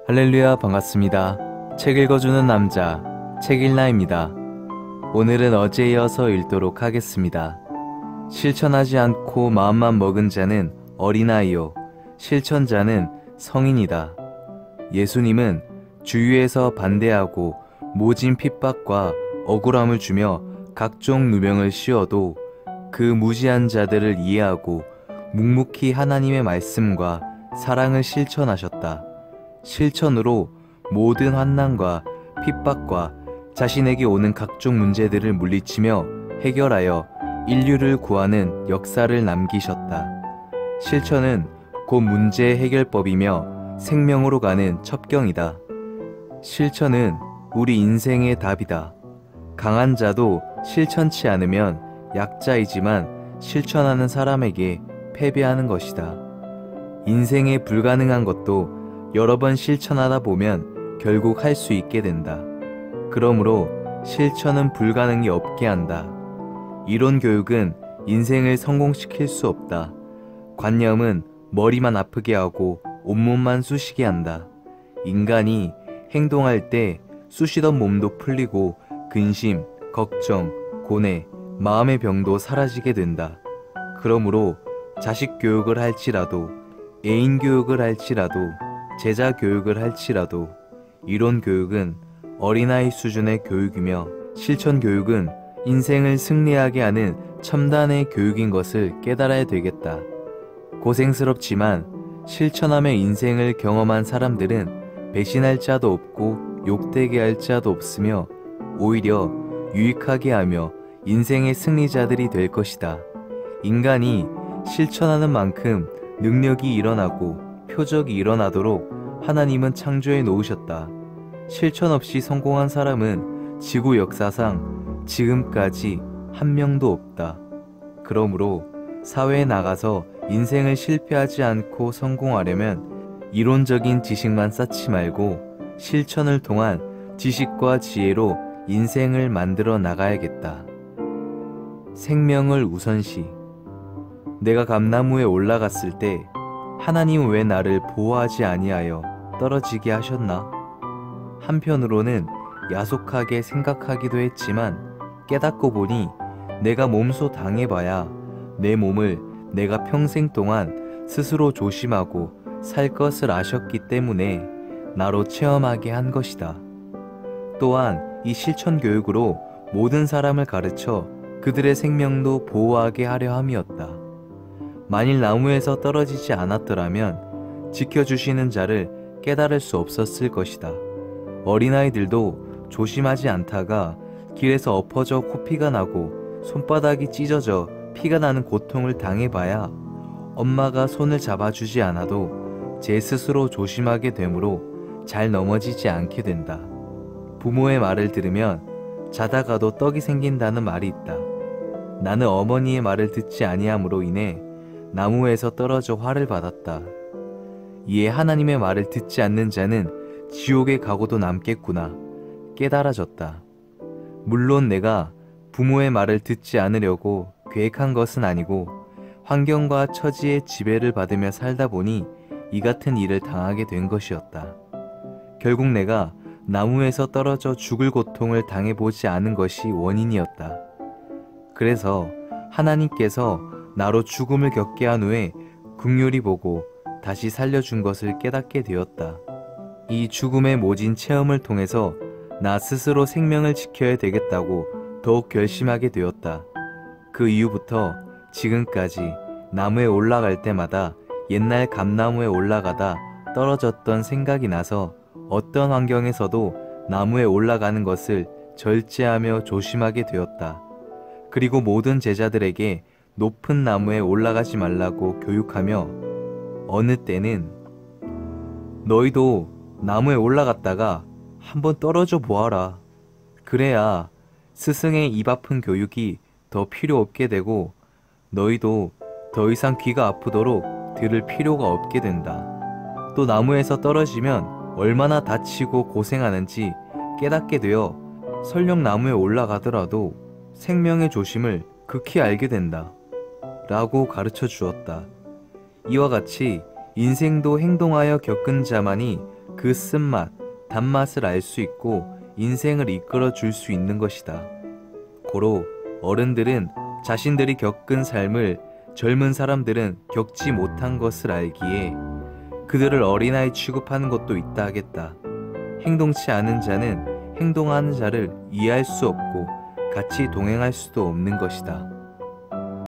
할렐루야, 반갑습니다. 책 읽어주는 남자, 책일나입니다. 오늘은 어제에 이어서 읽도록 하겠습니다. 실천하지 않고 마음만 먹은 자는 어린아이요, 실천자는 성인이다. 예수님은 주위에서 반대하고 모진 핍박과 억울함을 주며 각종 누명을 씌워도 그 무지한 자들을 이해하고 묵묵히 하나님의 말씀과 사랑을 실천하셨다. 실천으로 모든 환난과 핍박과 자신에게 오는 각종 문제들을 물리치며 해결하여 인류를 구하는 역사를 남기셨다. 실천은 곧 문제 해결법이며 생명으로 가는 첩경이다. 실천은 우리 인생의 답이다. 강한 자도 실천치 않으면 약자이지만 실천하는 사람에게 패배하는 것이다. 인생에 불가능한 것도 여러 번 실천하다 보면 결국 할 수 있게 된다. 그러므로 실천은 불가능이 없게 한다. 이론 교육은 인생을 성공시킬 수 없다. 관념은 머리만 아프게 하고 온몸만 쑤시게 한다. 인간이 행동할 때 쑤시던 몸도 풀리고 근심, 걱정, 고뇌, 마음의 병도 사라지게 된다. 그러므로 자식 교육을 할지라도, 애인 교육을 할지라도, 제자 교육을 할지라도 이론 교육은 어린아이 수준의 교육이며 실천 교육은 인생을 승리하게 하는 첨단의 교육인 것을 깨달아야 되겠다. 고생스럽지만 실천하며 인생을 경험한 사람들은 배신할 자도 없고 욕되게 할 자도 없으며 오히려 유익하게 하며 인생의 승리자들이 될 것이다. 인간이 실천하는 만큼 능력이 일어나고 표적이 일어나도록 하나님은 창조해 놓으셨다. 실천 없이 성공한 사람은 지구 역사상 지금까지 한 명도 없다. 그러므로 사회에 나가서 인생을 실패하지 않고 성공하려면 이론적인 지식만 쌓지 말고 실천을 통한 지식과 지혜로 인생을 만들어 나가야겠다. 생명을 우선시. 내가 감나무에 올라갔을 때 하나님은 왜 나를 보호하지 아니하여 떨어지게 하셨나? 한편으로는 야속하게 생각하기도 했지만 깨닫고 보니 내가 몸소 당해봐야 내 몸을 내가 평생 동안 스스로 조심하고 살 것을 아셨기 때문에 나로 체험하게 한 것이다. 또한 이 실천 교육으로 모든 사람을 가르쳐 그들의 생명도 보호하게 하려 함이었다. 만일 나무에서 떨어지지 않았더라면 지켜주시는 자를 깨달을 수 없었을 것이다. 어린아이들도 조심하지 않다가 길에서 엎어져 코피가 나고 손바닥이 찢어져 피가 나는 고통을 당해봐야 엄마가 손을 잡아주지 않아도 제 스스로 조심하게 되므로 잘 넘어지지 않게 된다. 부모의 말을 들으면 자다가도 떡이 생긴다는 말이 있다. 나는 어머니의 말을 듣지 아니함으로 인해 나무에서 떨어져 화를 받았다. 이에 하나님의 말을 듣지 않는 자는 지옥에 가고도 남겠구나 깨달아졌다. 물론 내가 부모의 말을 듣지 않으려고 계획한 것은 아니고 환경과 처지의 지배를 받으며 살다 보니 이 같은 일을 당하게 된 것이었다. 결국 내가 나무에서 떨어져 죽을 고통을 당해보지 않은 것이 원인이었다. 그래서 하나님께서 나로 죽음을 겪게 한 후에 긍휼히 보고 다시 살려준 것을 깨닫게 되었다. 이 죽음의 모진 체험을 통해서 나 스스로 생명을 지켜야 되겠다고 더욱 결심하게 되었다. 그 이후부터 지금까지 나무에 올라갈 때마다 옛날 감나무에 올라가다 떨어졌던 생각이 나서 어떤 환경에서도 나무에 올라가는 것을 절제하며 조심하게 되었다. 그리고 모든 제자들에게 높은 나무에 올라가지 말라고 교육하며 어느 때는 너희도 나무에 올라갔다가 한번 떨어져 보아라. 그래야 스승의 입 아픈 교육이 더 필요 없게 되고 너희도 더 이상 귀가 아프도록 들을 필요가 없게 된다. 또 나무에서 떨어지면 얼마나 다치고 고생하는지 깨닫게 되어 설령 나무에 올라가더라도 생명의 조심을 극히 알게 된다. 라고 가르쳐 주었다. 이와 같이 인생도 행동하여 겪은 자만이 그 그 쓴맛, 단맛을 알 수 있고 인생을 이끌어 줄 수 있는 것이다. 고로 어른들은 자신들이 겪은 삶을 젊은 사람들은 겪지 못한 것을 알기에 그들을 어린아이 취급하는 것도 있다 하겠다. 행동치 않은 자는 행동하는 자를 이해할 수 없고 같이 동행할 수도 없는 것이다.